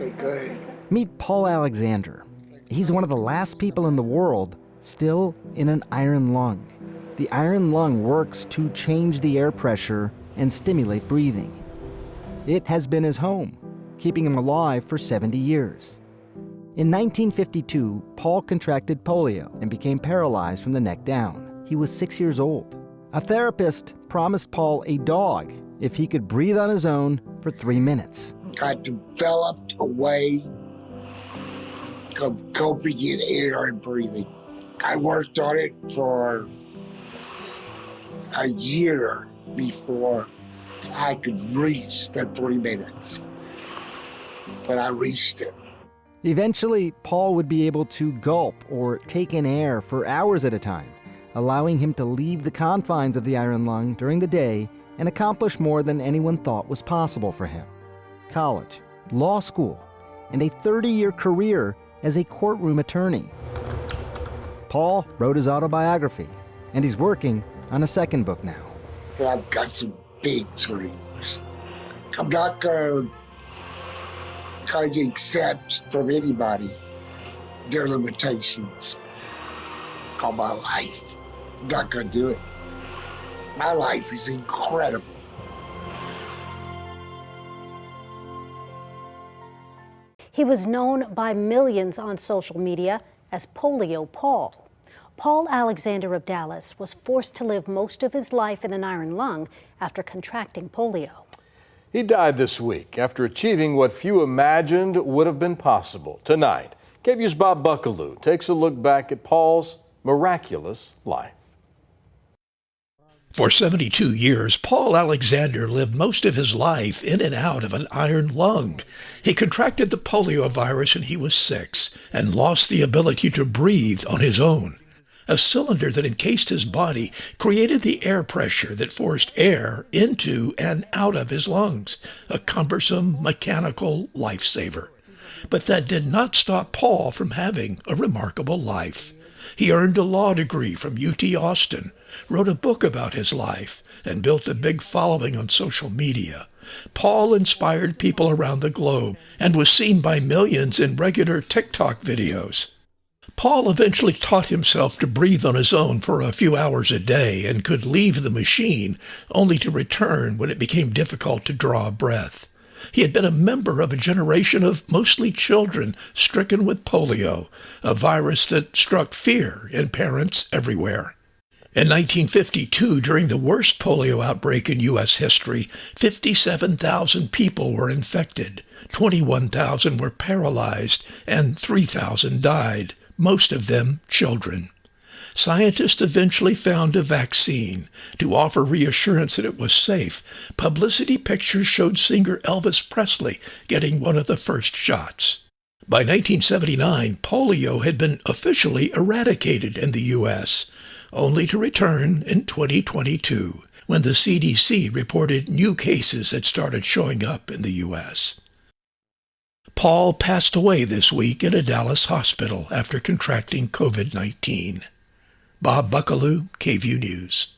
Okay, good. Meet Paul Alexander. He's one of the last people in the world still in an iron lung. The iron lung works to change the air pressure and stimulate breathing. It has been his home, keeping him alive for 70 years. In 1952, Paul contracted polio and became paralyzed from the neck down. He was 6 years old. A therapist promised Paul a dog if he could breathe on his own for 3 minutes. I developed a way of coping in air and breathing. I worked on it for a year before I could reach the 3 minutes. But I reached it. Eventually, Paul would be able to gulp or take in air for hours at a time, allowing him to leave the confines of the iron lung during the day and accomplish more than anyone thought was possible for him. College, law school, and a 30-year career as a courtroom attorney. Paul wrote his autobiography, and he's working on a second book now. I've got some big dreams. I'm not going to accept from anybody their limitations on my life. I'm not going to do it. My life is incredible. He was known by millions on social media as Polio Paul. Paul Alexander of Dallas was forced to live most of his life in an iron lung after contracting polio. He died this week after achieving what few imagined would have been possible. Tonight, KVU's Bob Buckaloo takes a look back at Paul's miraculous life. For 72 years, Paul Alexander lived most of his life in and out of an iron lung. He contracted the polio virus when he was 6 and lost the ability to breathe on his own. A cylinder that encased his body created the air pressure that forced air into and out of his lungs, a cumbersome mechanical lifesaver. But that did not stop Paul from having a remarkable life. He earned a law degree from UT Austin, wrote a book about his life, and built a big following on social media. Paul inspired people around the globe and was seen by millions in regular TikTok videos. Paul eventually taught himself to breathe on his own for a few hours a day and could leave the machine, only to return when it became difficult to draw a breath. He had been a member of a generation of mostly children stricken with polio, a virus that struck fear in parents everywhere. In 1952, during the worst polio outbreak in U.S. history, 57,000 people were infected, 21,000 were paralyzed, and 3,000 died, most of them children. Scientists eventually found a vaccine. To offer reassurance that it was safe, publicity pictures showed singer Elvis Presley getting one of the first shots. By 1979, polio had been officially eradicated in the U.S., only to return in 2022, when the CDC reported new cases had started showing up in the U.S. Paul passed away this week in a Dallas hospital after contracting COVID-19. Bob Buckaloo, KVU News.